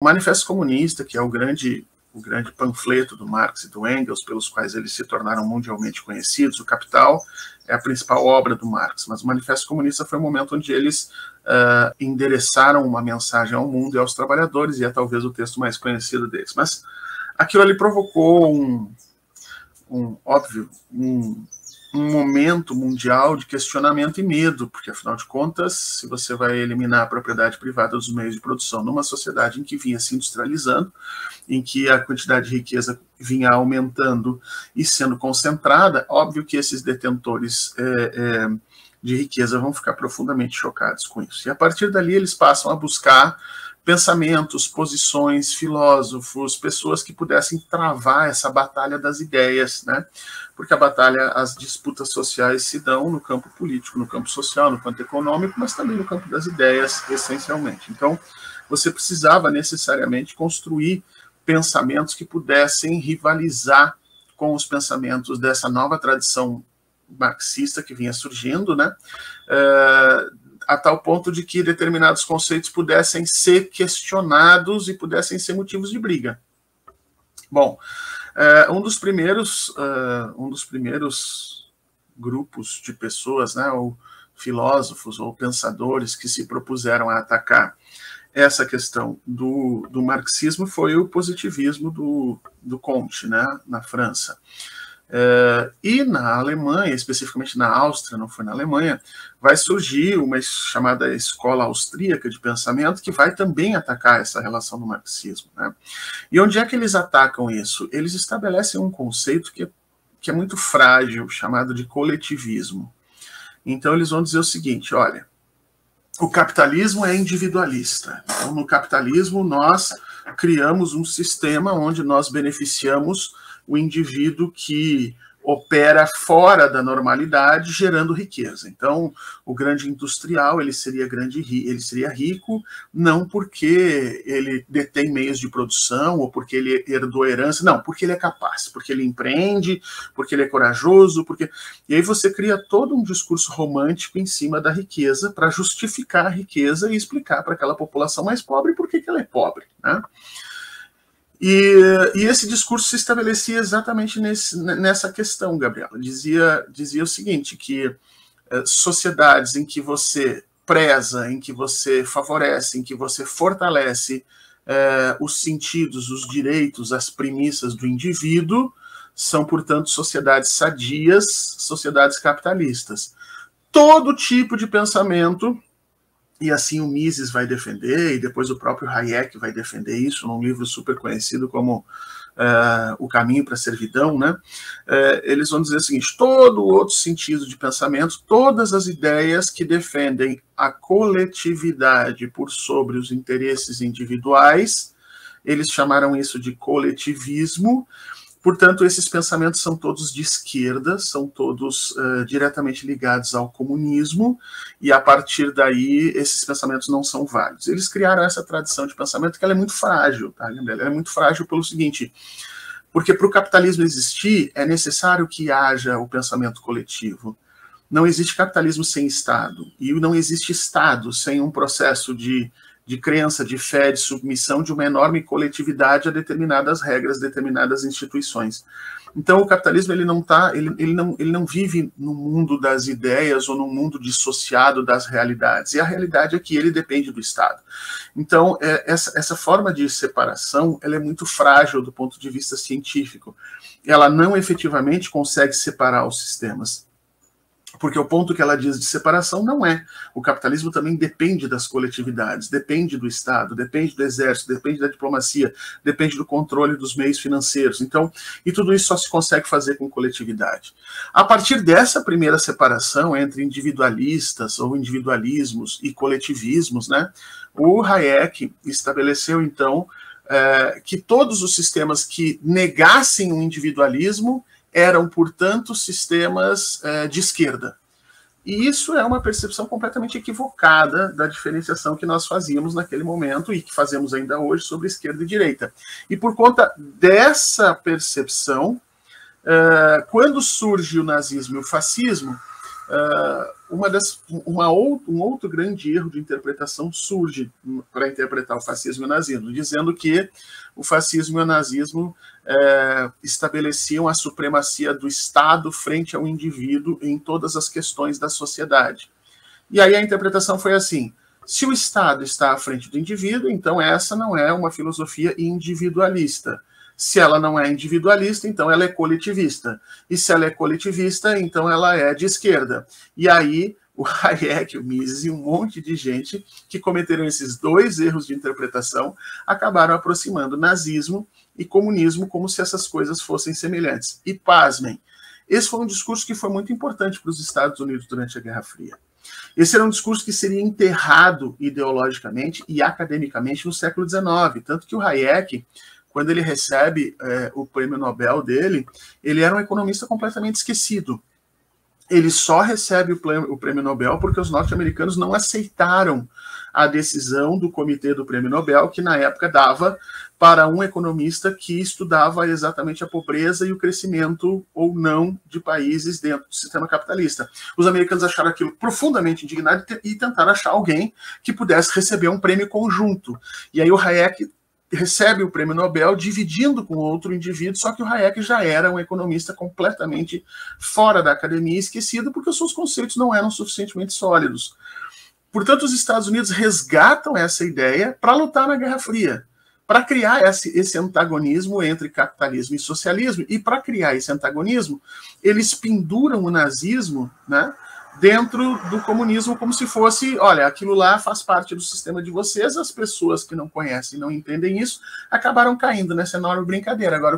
Manifesto Comunista, que é o grande panfleto do Marx e do Engels, pelos quais eles se tornaram mundialmente conhecidos. O Capital é a principal obra do Marx, mas o Manifesto Comunista foi o momento onde eles endereçaram uma mensagem ao mundo e aos trabalhadores, e é talvez o texto mais conhecido deles. Mas aquilo ali provocou um momento mundial de questionamento e medo, porque, afinal de contas, se você vai eliminar a propriedade privada dos meios de produção numa sociedade em que vinha se industrializando, em que a quantidade de riqueza vinha aumentando e sendo concentrada, óbvio que esses detentores de riqueza vão ficar profundamente chocados com isso. E, a partir dali, eles passam a buscar pensamentos, posições, filósofos, pessoas que pudessem travar essa batalha das ideias, né? Porque a batalha, as disputas sociais se dão no campo político, no campo social, no campo econômico, mas também no campo das ideias, essencialmente. Então, você precisava necessariamente construir pensamentos que pudessem rivalizar com os pensamentos dessa nova tradição marxista que vinha surgindo, né? A tal ponto de que determinados conceitos pudessem ser questionados e pudessem ser motivos de briga. Bom, um dos primeiros grupos de pessoas, né, ou filósofos ou pensadores que se propuseram a atacar essa questão do marxismo foi o positivismo do Comte, né, na França. E na Alemanha, especificamente na Áustria, não foi na Alemanha, vai surgir uma chamada escola austríaca de pensamento que vai também atacar essa relação do marxismo, né? E onde é que eles atacam isso? Eles estabelecem um conceito que é muito frágil, chamado de coletivismo. Então eles vão dizer o seguinte, olha, o capitalismo é individualista. Então, no capitalismo, nós criamos um sistema onde nós beneficiamos o indivíduo que opera fora da normalidade, gerando riqueza. Então, o grande industrial, ele seria rico, não porque ele detém meios de produção ou porque ele herdou herança, não, porque ele é capaz, porque ele empreende, porque ele é corajoso, E aí você cria todo um discurso romântico em cima da riqueza para justificar a riqueza e explicar para aquela população mais pobre por que ela é pobre, né? E esse discurso se estabelecia exatamente nessa questão, Gabriela. Dizia o seguinte, que sociedades em que você preza, em que você favorece, em que você fortalece os sentidos, os direitos, as premissas do indivíduo, são, portanto, sociedades sadias, sociedades capitalistas. Todo tipo de pensamento, e assim o Mises vai defender, e depois o próprio Hayek vai defender isso, num livro super conhecido como O Caminho para a Servidão, né? Eles vão dizer o seguinte, todo outro sentido de pensamento, todas as ideias que defendem a coletividade por sobre os interesses individuais, eles chamaram isso de coletivismo. Portanto, esses pensamentos são todos de esquerda, são todos diretamente ligados ao comunismo, e a partir daí esses pensamentos não são válidos. Eles criaram essa tradição de pensamento que ela é muito frágil, tá, Gabriela? Ela é muito frágil pelo seguinte, porque para o capitalismo existir é necessário que haja o pensamento coletivo. Não existe capitalismo sem Estado, e não existe Estado sem um processo de crença, de fé, de submissão de uma enorme coletividade a determinadas regras, determinadas instituições. Então, o capitalismo ele não vive no mundo das ideias ou no mundo dissociado das realidades. E a realidade é que ele depende do Estado. Então, essa forma de separação ela é muito frágil do ponto de vista científico. Ela não efetivamente consegue separar os sistemas. Porque o ponto que ela diz de separação não é. O capitalismo também depende das coletividades, depende do Estado, depende do exército, depende da diplomacia, depende do controle dos meios financeiros. Então, e tudo isso só se consegue fazer com coletividade. A partir dessa primeira separação entre individualistas ou individualismos e coletivismos, né, o Hayek estabeleceu, então, que todos os sistemas que negassem o individualismo eram, portanto, sistemas de esquerda. E isso é uma percepção completamente equivocada da diferenciação que nós fazíamos naquele momento e que fazemos ainda hoje sobre esquerda e direita. E por conta dessa percepção, quando surge o nazismo e o fascismo, um outro grande erro de interpretação surge para interpretar o fascismo e o nazismo, dizendo que o fascismo e o nazismo estabeleciam a supremacia do Estado frente ao indivíduo em todas as questões da sociedade. E aí a interpretação foi assim: se o Estado está à frente do indivíduo, então essa não é uma filosofia individualista. Se ela não é individualista, então ela é coletivista. E se ela é coletivista, então ela é de esquerda. E aí o Hayek, o Mises e um monte de gente que cometeram esses dois erros de interpretação acabaram aproximando nazismo e comunismo como se essas coisas fossem semelhantes. E pasmem, esse foi um discurso que foi muito importante para os Estados Unidos durante a Guerra Fria. Esse era um discurso que seria enterrado ideologicamente e academicamente no século XIX, tanto que o Hayek, quando ele recebe o prêmio Nobel dele, ele era um economista completamente esquecido. Ele só recebe o prêmio Nobel porque os norte-americanos não aceitaram a decisão do comitê do prêmio Nobel, que na época dava para um economista que estudava exatamente a pobreza e o crescimento ou não de países dentro do sistema capitalista. Os americanos acharam aquilo profundamente indignado e tentaram achar alguém que pudesse receber um prêmio conjunto. E aí o Hayek recebe o prêmio Nobel dividindo com outro indivíduo, só que o Hayek já era um economista completamente fora da academia, esquecido, porque os seus conceitos não eram suficientemente sólidos. Portanto, os Estados Unidos resgatam essa ideia para lutar na Guerra Fria, para criar esse antagonismo entre capitalismo e socialismo, e para criar esse antagonismo, eles penduram o nazismo, né, dentro do comunismo, como se fosse, olha, aquilo lá faz parte do sistema de vocês, as pessoas que não conhecem, não entendem isso, acabaram caindo nessa enorme brincadeira. Agora,